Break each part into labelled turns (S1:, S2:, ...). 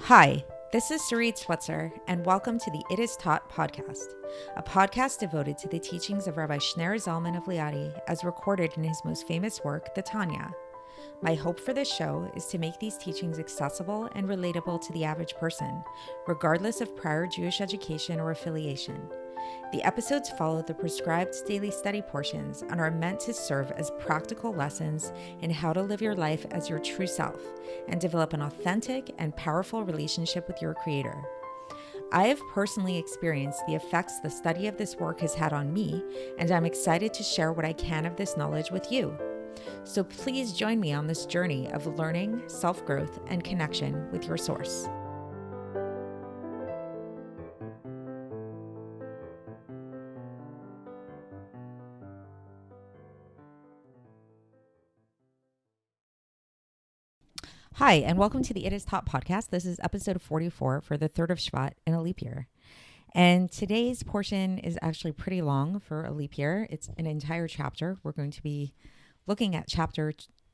S1: Hi, this is Sarit Switzer, and welcome to the It Is Taught podcast, a podcast devoted to the teachings of Rabbi Shneur Zalman of Liadi as recorded in his most famous work, the Tanya. My hope for this show is to make these teachings accessible and relatable to the average person, regardless of prior Jewish education or affiliation. The episodes follow the prescribed daily study portions and are meant to serve as practical lessons in how to live your life as your true self and develop an authentic and powerful relationship with your Creator. I have personally experienced the effects the study of this work has had on me, and I'm excited to share what I can of this knowledge with you. So please join me on this journey of learning, self-growth, and connection with your source. Hi, and welcome to the It Is Taught podcast. This is episode 44 for the 3rd of Shevat in a leap year. And today's portion is actually pretty long for a leap year. It's an entire chapter. We're going to be looking at chapter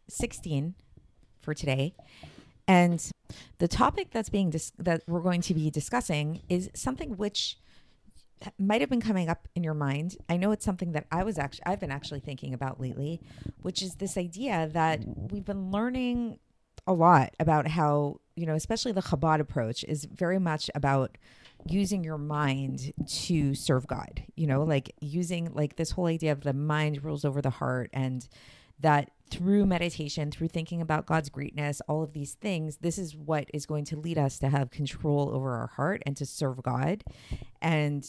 S1: 16 for today. And the topic that we're going to be discussing is something which might have been coming up in your mind. I know it's something that I've been actually thinking about lately, which is this idea that we've been learning a lot about how, especially the Chabad approach is very much about using your mind to serve God, using this whole idea of the mind rules over the heart, and that through meditation, through thinking about God's greatness, all of these things, this is what is going to lead us to have control over our heart and to serve God and,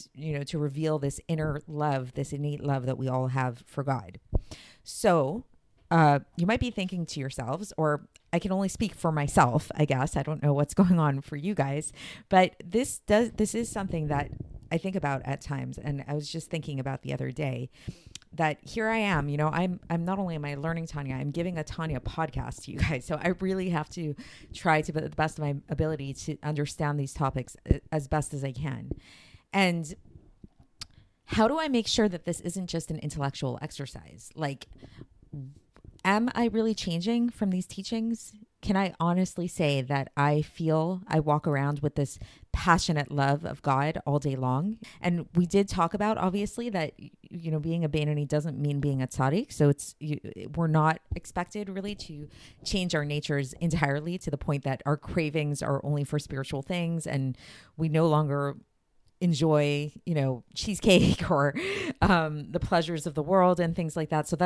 S1: to reveal this inner love, this innate love that we all have for God. So you might be thinking to yourselves, or I can only speak for myself, I guess. I don't know what's going on for you guys, but this is something that I think about at times. And I was just thinking about the other day that here I am, I'm not only am I learning Tanya, I'm giving a Tanya podcast to you guys. So I really have to try to, the best of my ability, to understand these topics as best as I can. And how do I make sure that this isn't just an intellectual exercise? Am I really changing from these teachings? Can I honestly say that I walk around with this passionate love of God all day long? And we did talk about, obviously, that, being a Beinoni doesn't mean being a tzaddik. So we're not expected really to change our natures entirely to the point that our cravings are only for spiritual things and we no longer enjoy, cheesecake or the pleasures of the world and things like that. So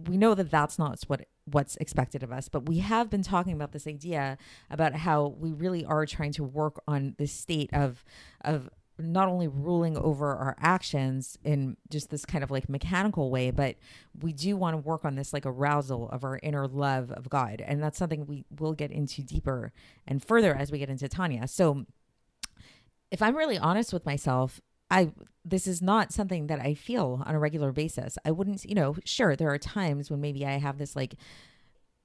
S1: we know that that's not what's expected of us. But we have been talking about this idea about how we really are trying to work on this state of not only ruling over our actions in just this kind of mechanical way, but we do want to work on this arousal of our inner love of God. And that's something we will get into deeper and further as we get into Tanya. So if I'm really honest with myself, this is not something that I feel on a regular basis. I wouldn't, sure, there are times when maybe I have this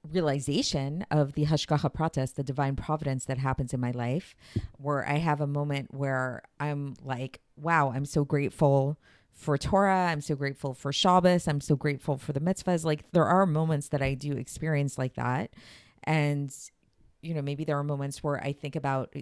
S1: realization of the hashgacha pratis, the divine providence that happens in my life, where I have a moment where I'm like, wow, I'm so grateful for Torah. I'm so grateful for Shabbos. I'm so grateful for the mitzvahs. There are moments that I do experience like that. And, maybe there are moments where I think about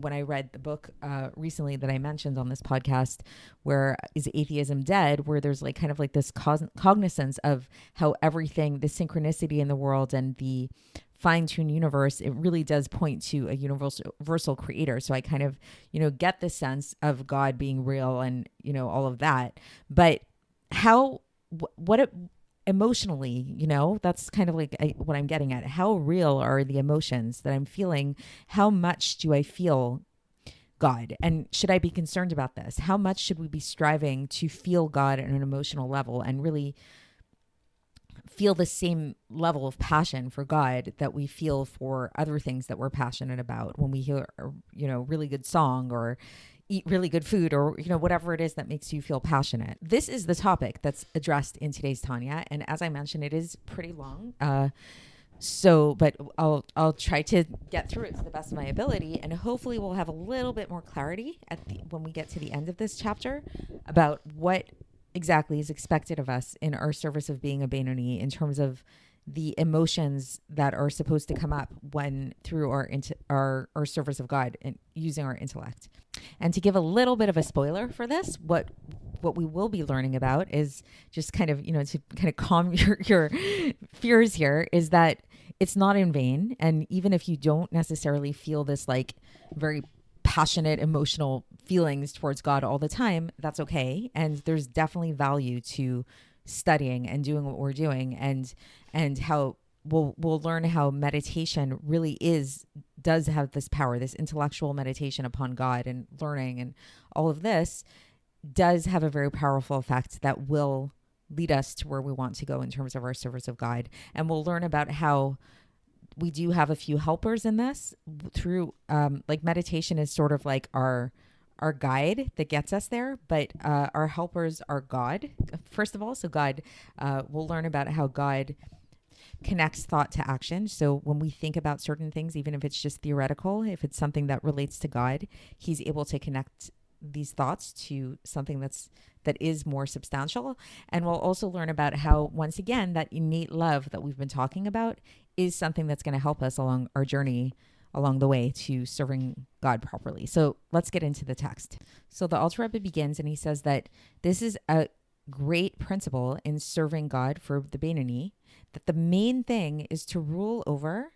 S1: when I read the book recently that I mentioned on this podcast, where Is Atheism Dead, where there's this cognizance of how everything, the synchronicity in the world and the fine-tuned universe, it really does point to a universal creator. So I kind of, get the sense of God being real and, all of that. But emotionally, that's kind of what I'm getting at. How real are the emotions that I'm feeling? How much do I feel God? And should I be concerned about this? How much should we be striving to feel God at an emotional level and really feel the same level of passion for God that we feel for other things that we're passionate about when we hear, really good song or eat really good food or, whatever it is that makes you feel passionate. This is the topic that's addressed in today's Tanya. And as I mentioned, it is pretty long. But I'll try to get through it to the best of my ability. And hopefully we'll have a little bit more clarity when we get to the end of this chapter about what exactly is expected of us in our service of being a Beinoni in terms of the emotions that are supposed to come up when through our service of God and using our intellect. And to give a little bit of a spoiler for this, what we will be learning about is just kind of, to kind of calm your fears here, is that it's not in vain. And even if you don't necessarily feel this like very passionate emotional feelings towards God all the time, that's okay. And there's definitely value to studying and doing what we're doing, and how we'll learn how meditation really does have this power, this intellectual meditation upon God and learning, and all of this does have a very powerful effect that will lead us to where we want to go in terms of our service of God. And we'll learn about how we do have a few helpers in this through like meditation is sort of like our guide that gets us there, but our helpers are God, first of all. So God, we'll learn about how God connects thought to action. So when we think about certain things, even if it's just theoretical, if it's something that relates to God, he's able to connect these thoughts to something that is more substantial. And we'll also learn about how, once again, that innate love that we've been talking about is something that's going to help us along our journey along the way to serving God properly. So let's get into the text. So the Alter Rebbe begins, and he says that this is a great principle in serving God for the Beinoni, that the main thing is to rule over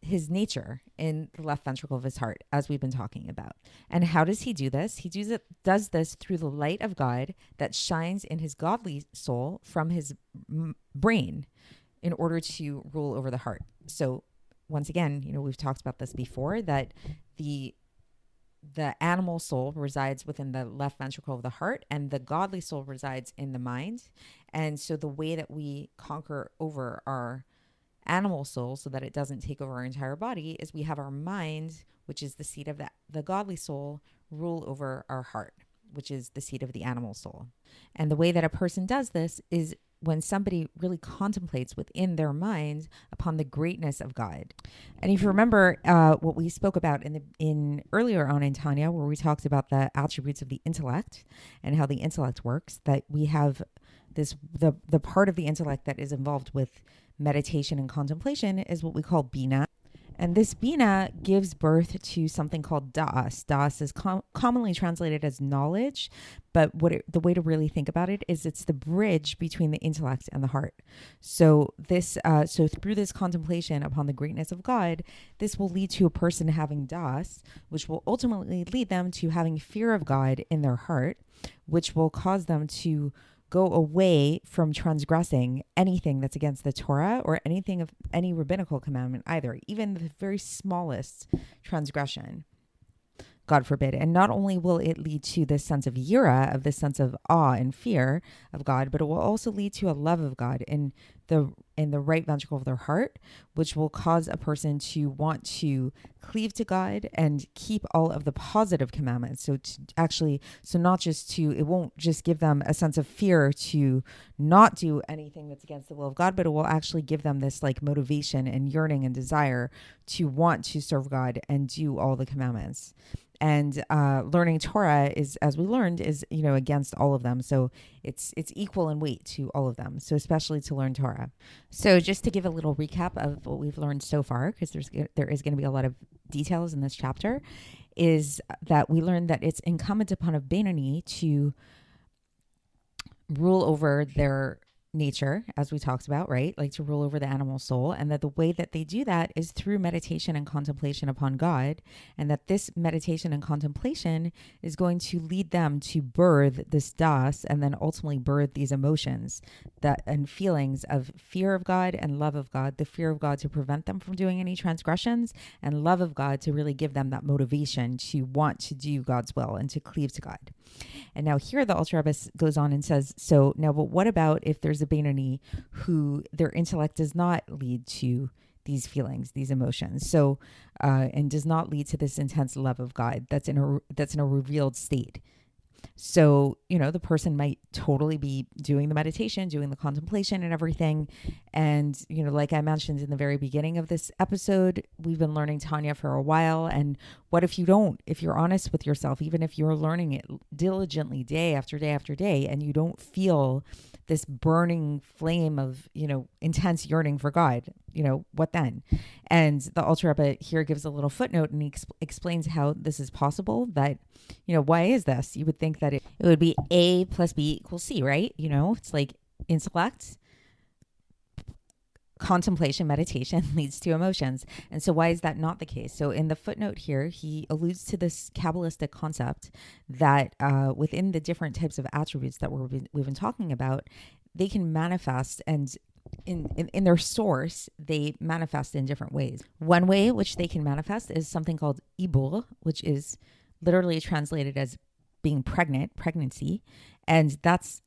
S1: his nature in the left ventricle of his heart, as we've been talking about. And how does he do this? He does this through the light of God that shines in his godly soul from his brain in order to rule over the heart. So once again, we've talked about this before, that the animal soul resides within the left ventricle of the heart, and the godly soul resides in the mind. And so the way that we conquer over our animal soul so that it doesn't take over our entire body is we have our mind, which is the seat of the godly soul, rule over our heart, which is the seat of the animal soul. And the way that a person does this is when somebody really contemplates within their mind upon the greatness of God. And if you remember what we spoke about in earlier on in Tanya, where we talked about the attributes of the intellect and how the intellect works, that we have the part of the intellect that is involved with meditation and contemplation is what we call Bina. And this Bina gives birth to something called Das. Das is commonly translated as knowledge, but the way to really think about it is it's the bridge between the intellect and the heart. So through this contemplation upon the greatness of God, this will lead to a person having Das, which will ultimately lead them to having fear of God in their heart, which will cause them to go away from transgressing anything that's against the Torah or anything of any rabbinical commandment either, even the very smallest transgression. God forbid. And not only will it lead to this sense of yira, of this sense of awe and fear of God, but it will also lead to a love of God in the right ventricle of their heart, which will cause a person to want to cleave to God and keep all of the positive commandments. So it won't just give them a sense of fear to not do anything that's against the will of God, but it will actually give them this like motivation and yearning and desire to want to serve God and do all the commandments. And learning Torah is, as we learned, is against all of them. So it's equal in weight to all of them. So especially to learn Torah. So just to give a little recap of what we've learned so far, because there is going to be a lot of details in this chapter, is that we learned that it's incumbent upon a Beinoni to rule over their nature, as we talked about, right? Like to rule over the animal soul, and that the way that they do that is through meditation and contemplation upon God, and that this meditation and contemplation is going to lead them to birth this das, and then ultimately birth these emotions and feelings of fear of God and love of God. The fear of God to prevent them from doing any transgressions, and love of God to really give them that motivation to want to do God's will and to cleave to God. And now here the Alter Rebbe goes on and says, so now, but what about if there's a Beinoni who their intellect does not lead to these feelings, these emotions, so and does not lead to this intense love of God that's in a revealed state? So, the person might totally be doing the meditation, doing the contemplation and everything. And, like I mentioned in the very beginning of this episode, we've been learning Tanya for a while. And what if you don't? If you're honest with yourself, even if you're learning it diligently day after day after day, and you don't feel this burning flame of, intense yearning for God, what then? And the Alter Rebbe here gives a little footnote, and he explains how this is possible. That, why is this? You would think that it would be A plus B equals C, right? It's like intellect, contemplation, meditation leads to emotions. And so why is that not the case? So in the footnote here, he alludes to this Kabbalistic concept that within the different types of attributes that we've been talking about, they can manifest, and in their source, they manifest in different ways. One way which they can manifest is something called ibur, which is literally translated as being pregnancy. And that's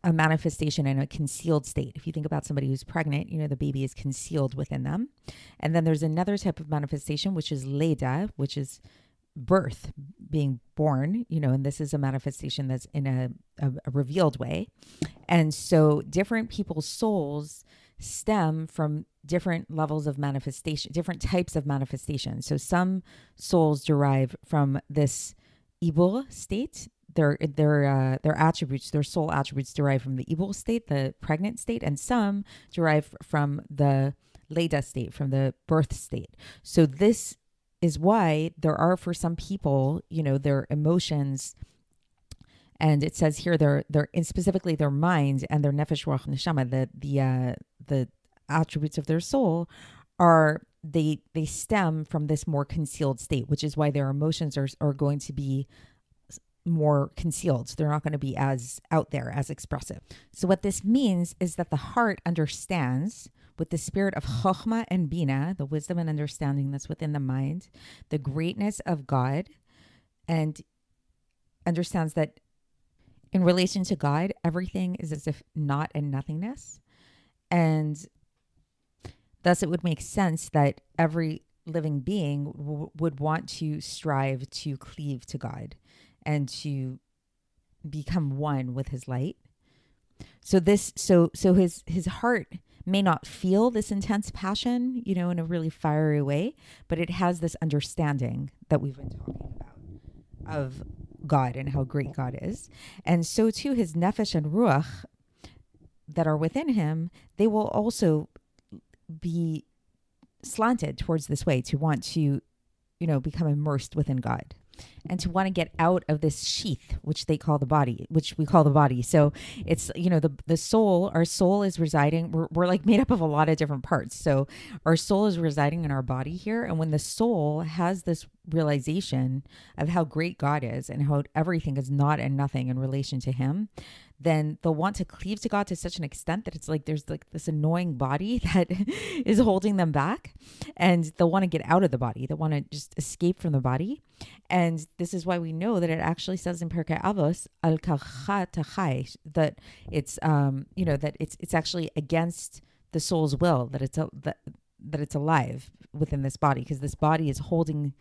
S1: a manifestation in a concealed state. If you think about somebody who's pregnant, the baby is concealed within them. And then there's another type of manifestation, which is leda, which is birth, being born, and this is a manifestation that's in a revealed way. And so different people's souls stem from different levels of manifestation, different types of manifestation. So some souls derive from this ibur state. Their attributes, their soul attributes derive from the ibur state, the pregnant state, and some derive from the leda state, from the birth state. So this is why there are, for some people, their emotions, and it says here their specifically their mind and their nefesh, ruach, neshama, the attributes of their soul are they stem from this more concealed state, which is why their emotions are going to be more concealed. They're not going to be as out there, as expressive. So what this means is that the heart understands with the spirit of chokhmah and bina, the wisdom and understanding that's within the mind, the greatness of God, and understands that in relation to God, everything is as if not and nothingness. And thus it would make sense that every living being would want to strive to cleave to God and to become one with his light. So his heart may not feel this intense passion, in a really fiery way, but it has this understanding that we've been talking about of God and how great God is. And so too his nefesh and ruach that are within him, they will also be slanted towards this way to want to, become immersed within God. And to want to get out of this sheath, which we call the body. So it's, the soul, our soul is residing, we're like made up of a lot of different parts. So our soul is residing in our body here. And when the soul has this realization of how great God is and how everything is not and nothing in relation to him, then they'll want to cleave to God to such an extent that it's like there's like this annoying body that is holding them back, and they'll want to get out of the body. They want to just escape from the body. And this is why we know that it actually says in Pirkei Avos, al karcha tachai, that it's that it's actually against the soul's will that it's alive within this body, because this body is holding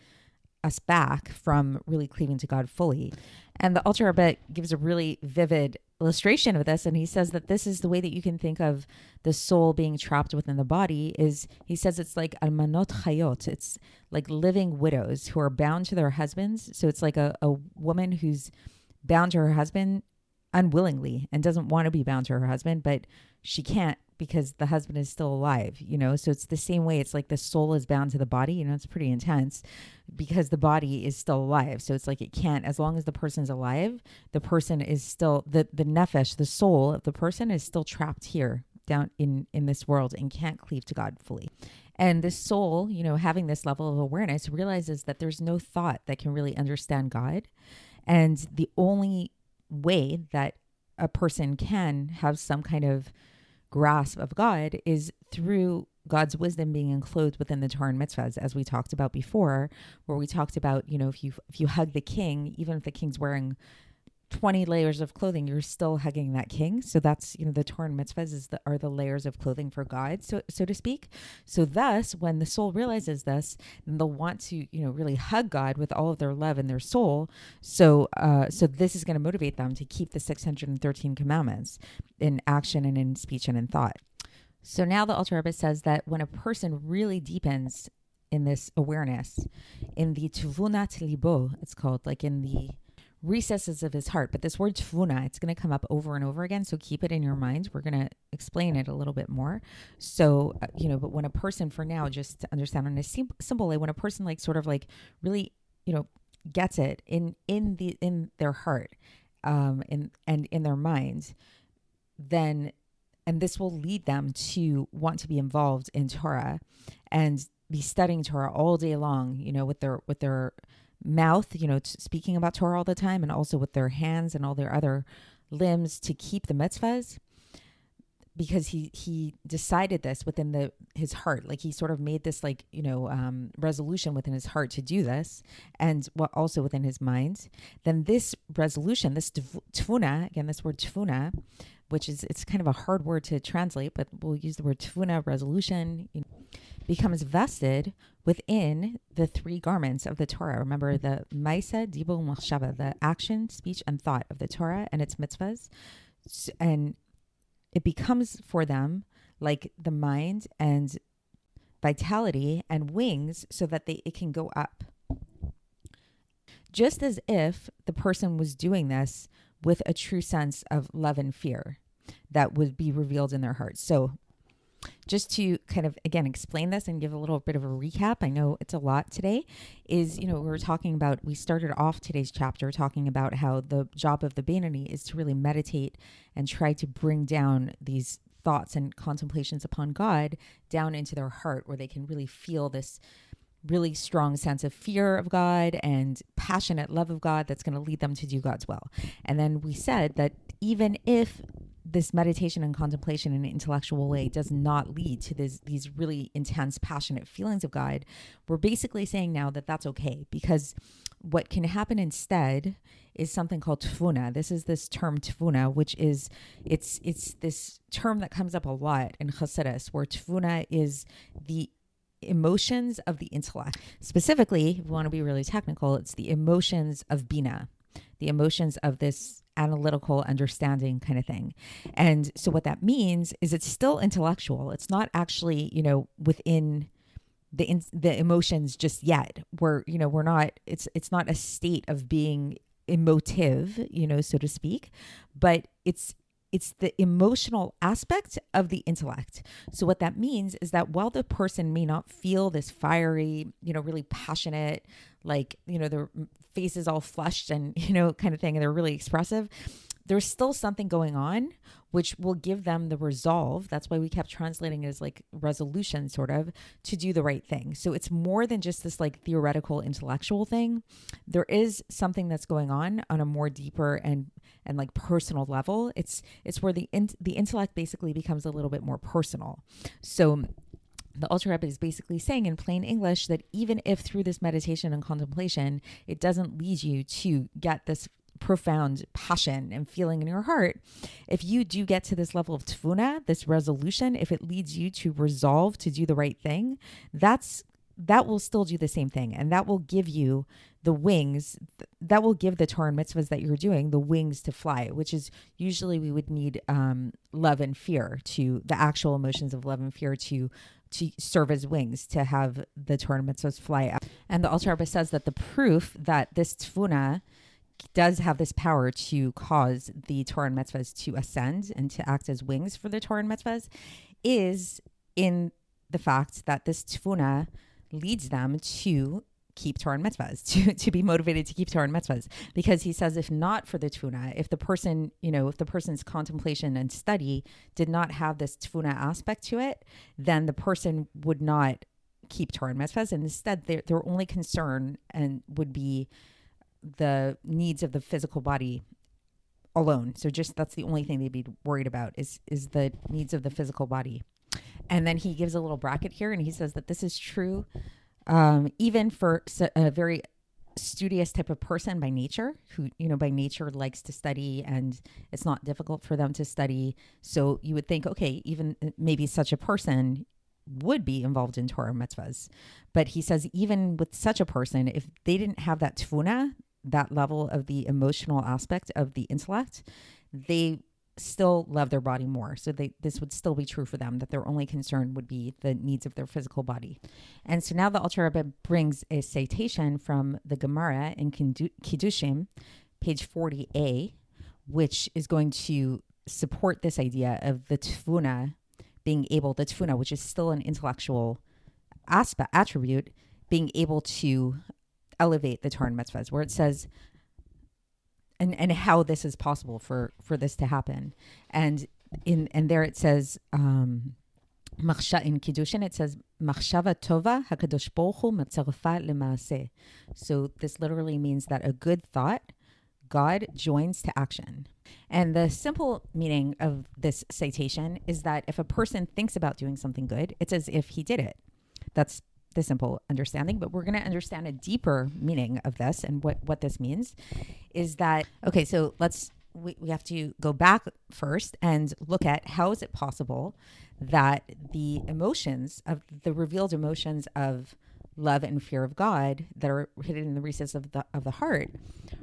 S1: us back from really cleaving to God fully. And the Alter Rebbe gives a really vivid illustration of this, and he says that this is the way that you can think of the soul being trapped within the body. Is he says it's like almanot chayot, it's like living widows who are bound to their husbands. So it's like a woman who's bound to her husband unwillingly and doesn't want to be bound to her husband, but she can't because the husband is still alive, so it's the same way. It's like the soul is bound to the body, it's pretty intense because the body is still alive. So it's like it can't, as long as the person's alive, the person is still, the nefesh, the soul of the person is still trapped here down in this world and can't cleave to God fully. And this soul, having this level of awareness, realizes that there's no thought that can really understand God. And the only way that a person can have some kind of grasp of God is through God's wisdom being enclosed within the Torah and Mitzvos, as we talked about before, where we talked about, if you hug the king, even if the king's wearing 20 layers of clothing, you're still hugging that king. So that's, the Torah and Mitzvahs are the layers of clothing for God, so to speak. So thus, when the soul realizes this, then they'll want to, really hug God with all of their love and their soul. So this is going to motivate them to keep the 613 commandments in action and in speech and in thought. So now the Alter Rebbe says that when a person really deepens in this awareness, in the tuvunat libo, it's called, like in the recesses of his heart. But this word tfuna, it's going to come up over and over again. So keep it in your mind. We're going to explain it a little bit more. So, but when a person, for now, just to understand on a simple way, when a person like sort of like really, gets it in their heart, and in their minds, then, and this will lead them to want to be involved in Torah and be studying Torah all day long, with their mouth, speaking about Torah all the time, and also with their hands and all their other limbs to keep the mitzvahs, because he decided this within his heart. Like he sort of made this resolution within his heart to do this, and also within his mind. Then this resolution, this tfuna, again, this word tfuna, it's kind of a hard word to translate, but we'll use the word tfuna, resolution, becomes vested within the 3 garments of the Torah. Remember the Maisa, Dibur, Machshava, the action, speech, and thought of the Torah and its mitzvahs. And it becomes for them like the mind and vitality and wings, so that it can go up. Just as if the person was doing this with a true sense of love and fear that would be revealed in their hearts. So just to kind of, again, explain this and give a little bit of a recap, I know it's a lot today, is, we started off today's chapter talking about how the job of the Beinoni is to really meditate and try to bring down these thoughts and contemplations upon God down into their heart, where they can really feel this really strong sense of fear of God and passionate love of God that's going to lead them to do God's will. And then we said that even if this meditation and contemplation in an intellectual way does not lead to these really intense, passionate feelings of God, we're basically saying now that that's okay, because what can happen instead is something called tfuna. This is this term tfuna, which is, it's this term that comes up a lot in Chassidus, where tfuna is the emotions of the intellect. Specifically, if we want to be really technical, it's the emotions of Bina, the emotions of this analytical understanding kind of thing. And so what that means is it's still intellectual. It's not actually, within the emotions just yet. We're not, it's not a state of being emotive, so to speak, but it's the emotional aspect of the intellect. So what that means is that while the person may not feel this fiery, really passionate, their face is all flushed and, kind of thing, and they're really expressive, there's still something going on which will give them the resolve. That's why we kept translating it as like resolution, sort of, to do the right thing. So it's more than just this like theoretical intellectual thing. There is something that's going on a more deeper and like personal level. It's where the intellect basically becomes a little bit more personal. So the Alter Rebbe is basically saying in plain English that even if through this meditation and contemplation, it doesn't lead you to get this profound passion and feeling in your heart, if you do get to this level of tfuna, this resolution, if it leads you to resolve to do the right thing, that will still do the same thing. And that will give you the wings, that will give the Torah and mitzvahs that you're doing the wings to fly, which is usually we would need love and fear, to the actual emotions of love and fear to serve as wings, to have the Torah and mitzvahs fly out. And the Alter Rebbe says that the proof that this tfuna does have this power to cause the Torah and mitzvahs to ascend and to act as wings for the Torah and mitzvahs is in the fact that this tfuna leads them to keep Torah and mitzvahs, to be motivated to keep Torah and mitzvahs. Because he says, if not for the tfuna, if the person, if the person's contemplation and study did not have this tfuna aspect to it, then the person would not keep Torah and mitzvahs. And instead, their only concern would be the needs of the physical body alone. So just that's the only thing they'd be worried about is the needs of the physical body. And then he gives a little bracket here, and he says that this is true even for a very studious type of person by nature, who by nature likes to study, and it's not difficult for them to study. So you would think, okay, even maybe such a person would be involved in Torah mitzvahs. But he says even with such a person, if they didn't have that tfuna, that level of the emotional aspect of the intellect, they still love their body more. So this would still be true for them, that their only concern would be the needs of their physical body. And so now the Alter Rebbe brings a citation from the Gemara in Kiddushim, page 40a, which is going to support this idea of the tfuna being able, the tfuna, which is still an intellectual attribute, being able to elevate the Torah and Mitzvahs, where it says, and how this is possible for this to happen. And there it says, in Kiddushin, it says, Machshava tova hakadosh baruch hu matzarfa lemaaseh. So this literally means that a good thought, God joins to action. And the simple meaning of this citation is that if a person thinks about doing something good, it's as if he did it. That's the simple understanding, but we're going to understand a deeper meaning of this. And what this means is that, okay, so we have to go back first and look at how is it possible that the revealed emotions of love and fear of God that are hidden in the recesses of the heart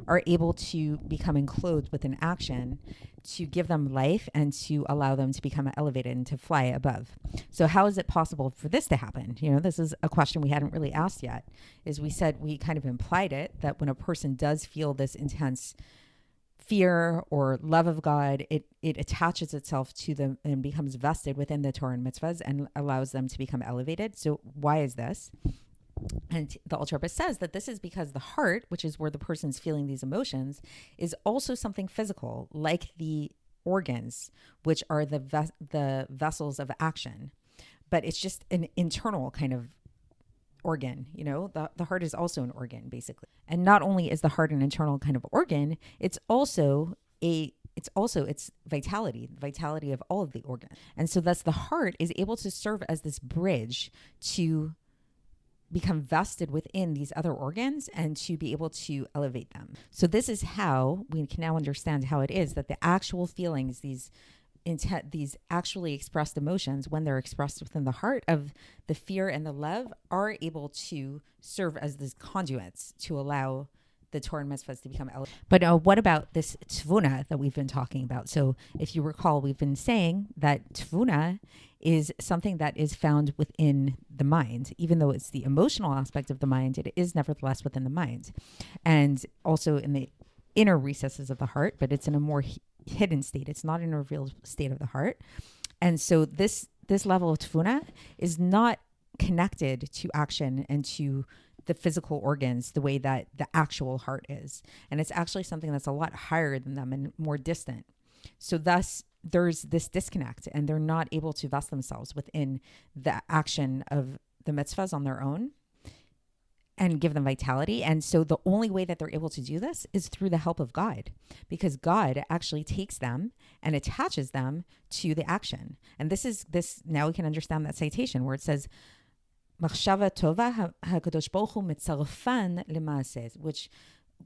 S1: are able to become enclosed within action, to give them life and to allow them to become elevated and to fly above. So how is it possible for this to happen? This is a question we hadn't really asked yet. Is we kind of implied it, that when a person does feel this intense fear or love of God, it attaches itself to them and becomes vested within the Torah and Mitzvahs and allows them to become elevated. So why is this? And the Alter Rebbe says that this is because the heart, which is where the person's feeling these emotions, is also something physical, like the organs, which are the vessels of action. But it's just an internal kind of organ. The heart is also an organ, basically. And not only is the heart an internal kind of organ, it's also its vitality of all of the organs. And so thus the heart is able to serve as this bridge to become vested within these other organs and to be able to elevate them. So this is how we can now understand how it is that the actual feelings, these actually expressed emotions, when they're expressed within the heart of the fear and the love, are able to serve as these conduits to allow the Torah and Mitzvahs to become elevated. But what about this tvuna that we've been talking about? So if you recall, we've been saying that tvuna is something that is found within the mind. Even though it's the emotional aspect of the mind, it is nevertheless within the mind. And also in the inner recesses of the heart, but it's in a more hidden state. It's not in a revealed state of the heart. And so this level of tvuna is not connected to action and to the physical organs the way that the actual heart is. And it's actually something that's a lot higher than them and more distant. So thus there's this disconnect, and they're not able to vest themselves within the action of the mitzvahs on their own and give them vitality. And so the only way that they're able to do this is through the help of God, because God actually takes them and attaches them to the action. And this now we can understand that citation where it says, Machshava tova hakadosh baruch hu mitzarfan lemaaseh, which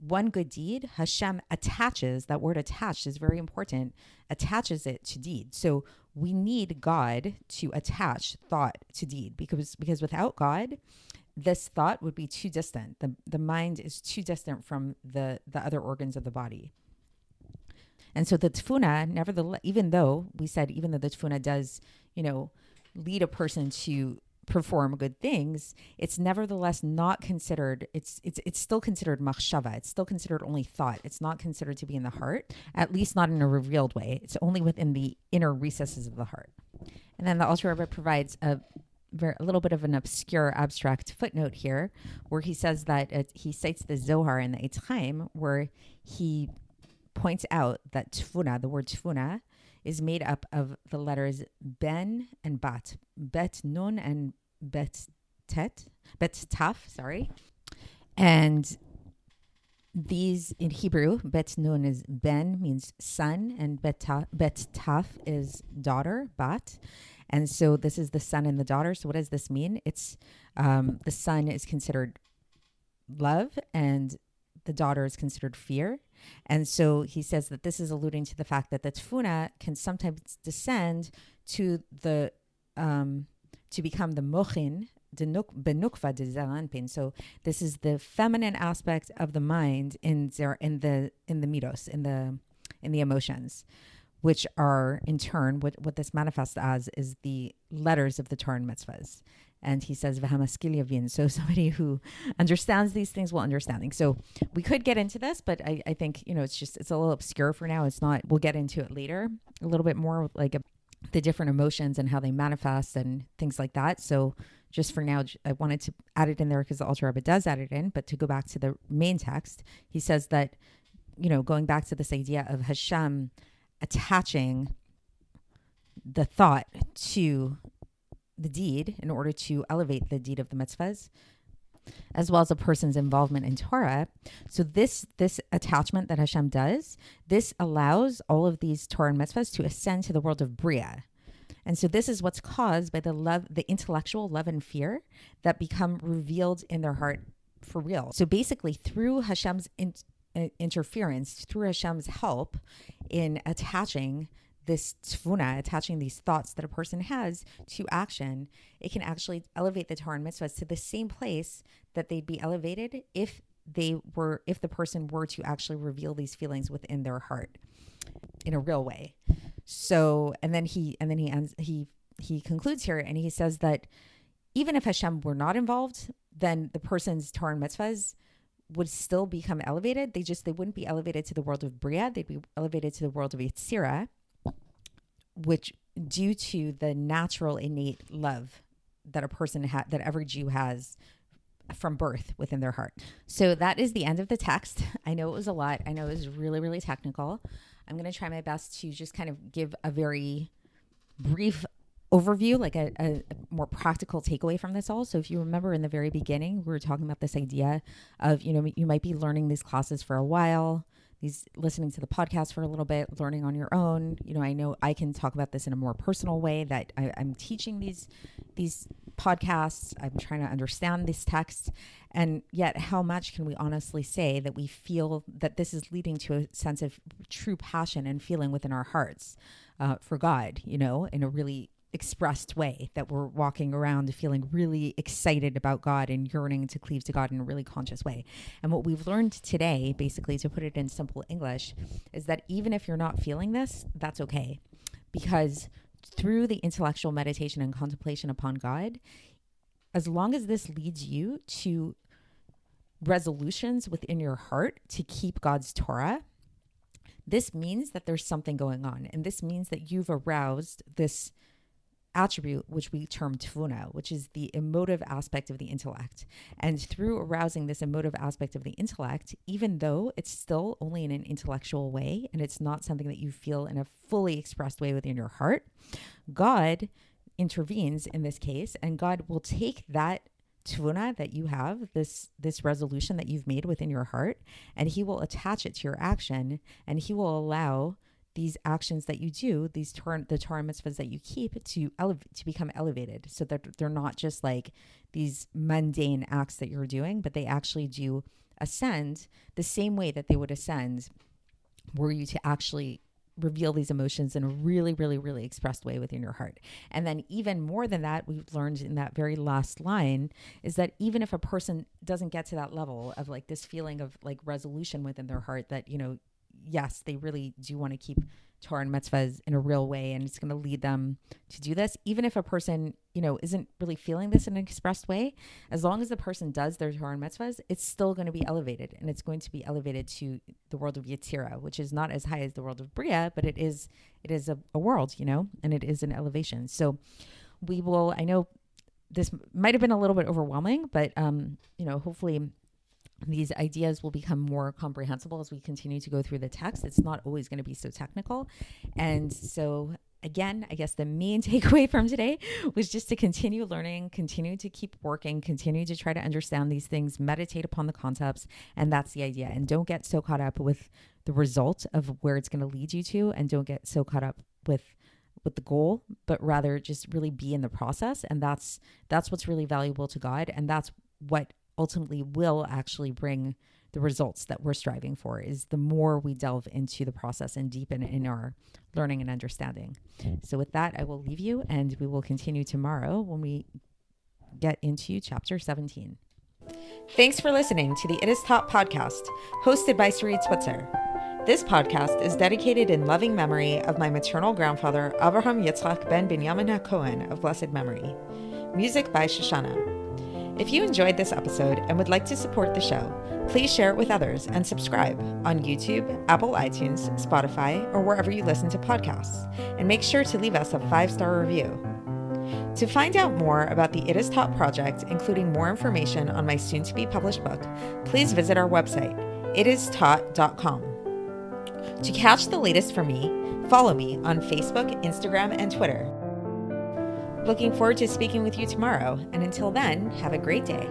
S1: one good deed, Hashem attaches, that word attached is very important, attaches it to deed. So we need God to attach thought to deed, because without God, this thought would be too distant. The mind is too distant from the other organs of the body. And so the tfuna, nevertheless, even though the tfuna does, lead a person to perform good things, it's nevertheless not considered, it's still considered machshava. It's still considered only thought. It's not considered to be in the heart, at least not in a revealed way. It's only within the inner recesses of the heart. And then the Alter Rebbe provides a little bit of an obscure abstract footnote here, where he says that he cites the Zohar in the Eitz Chaim, where he points out that tfuna, the word tfuna, is made up of the letters ben and bat, bet nun and bet taf, and these in Hebrew, bet nun is ben, means son, and bet taf is daughter, bat. And so this is the son and the daughter. So what does this mean? It's the son is considered love and the daughter is considered fear. And so he says that this is alluding to the fact that the tfuna can sometimes descend to the to become the mochin, benukva de zaranpin. So this is the feminine aspect of the mind in the midos, in the emotions, which are in turn what this manifests as is the letters of the Torah and Mitzvahs. And he says, "V'hamaskil yavin." So somebody who understands these things will understanding. So we could get into this, but I think, it's a little obscure for now. It's not, we'll get into it later a little bit more, like the different emotions and how they manifest and things like that. So just for now, I wanted to add it in there because the Alter Rebbe does add it in. But to go back to the main text, he says that, going back to this idea of Hashem attaching the thought to the deed in order to elevate the deed of the mitzvahs, as well as a person's involvement in Torah. So this attachment that Hashem does, this allows all of these Torah and mitzvahs to ascend to the world of Bria. And so this is what's caused by the intellectual love and fear that become revealed in their heart for real. So basically, through Hashem's interference, through Hashem's help in attaching this tfuna, attaching these thoughts that a person has to action, it can actually elevate the Torah and mitzvahs to the same place that they'd be elevated if the person were to actually reveal these feelings within their heart in a real way. So, and then he concludes here, and he says that even if Hashem were not involved, then the person's Torah and mitzvahs would still become elevated. They wouldn't be elevated to the world of Bria. They'd be elevated to the world of Yetzirah, which due to the natural innate love that a person that every Jew has from birth within their heart. So that is the end of the text. I know it was a lot. I know it was really, really technical. I'm going to try my best to just kind of give a very brief overview, like a more practical takeaway from this all. So if you remember in the very beginning, we were talking about this idea of, you might be learning these classes for a while, listening to the podcast for a little bit, learning on your own. I know I can talk about this in a more personal way that I'm teaching these podcasts. I'm trying to understand this text. And yet how much can we honestly say that we feel that this is leading to a sense of true passion and feeling within our hearts for God, in a really expressed way, that we're walking around feeling really excited about God and yearning to cleave to God in a really conscious way. And what we've learned today, basically, to put it in simple English, is that even if you're not feeling this, that's okay. Because through the intellectual meditation and contemplation upon God, as long as this leads you to resolutions within your heart to keep God's Torah, this means that there's something going on. And this means that you've aroused this attribute, which we term tfuna, which is the emotive aspect of the intellect. And through arousing this emotive aspect of the intellect, even though it's still only in an intellectual way and it's not something that you feel in a fully expressed way within your heart, God intervenes in this case, and God will take that tfuna that you have, this resolution that you've made within your heart, and he will attach it to your action, and he will allow these actions that you do, the Torah mitzvahs that you keep, to become elevated, so that they're not just like these mundane acts that you're doing, but they actually do ascend the same way that they would ascend were you to actually reveal these emotions in a really, really, really expressed way within your heart. And then even more than that, we've learned in that very last line is that even if a person doesn't get to that level of like this feeling of like resolution within their heart that, yes, they really do want to keep Torah and mitzvahs in a real way, and it's going to lead them to do this. Even if a person, isn't really feeling this in an expressed way, as long as the person does their Torah and mitzvahs, it's still going to be elevated, and it's going to be elevated to the world of Yetzirah, which is not as high as the world of Bria, but it is a world, and it is an elevation. So we will, I know this might have been a little bit overwhelming, but, hopefully these ideas will become more comprehensible as we continue to go through the text. It's not always going to be so technical. And so again, I guess the main takeaway from today was just to continue learning, continue to keep working, continue to try to understand these things, meditate upon the concepts. And that's the idea. And don't get so caught up with the result of where it's going to lead you to. And don't get so caught up with the goal, but rather just really be in the process. And that's what's really valuable to God. And that's what ultimately will actually bring the results that we're striving for, is the more we delve into the process and deepen in our learning and understanding. So with that, I will leave you, and we will continue tomorrow when we get into chapter 17. Thanks for listening to the It Is Taught podcast, hosted by Sarit Switzer. This podcast is dedicated in loving memory of my maternal grandfather, Avraham Yitzchak ben Binyamin HaKohen of blessed memory. Music by Shoshana. If you enjoyed this episode and would like to support the show, please share it with others and subscribe on YouTube, Apple iTunes, Spotify, or wherever you listen to podcasts. And make sure to leave us a 5-star review. To find out more about the It Is Taught project, including more information on my soon-to-be published book, please visit our website, itistaught.com. To catch the latest from me, follow me on Facebook, Instagram, and Twitter. Looking forward to speaking with you tomorrow, and until then, have a great day.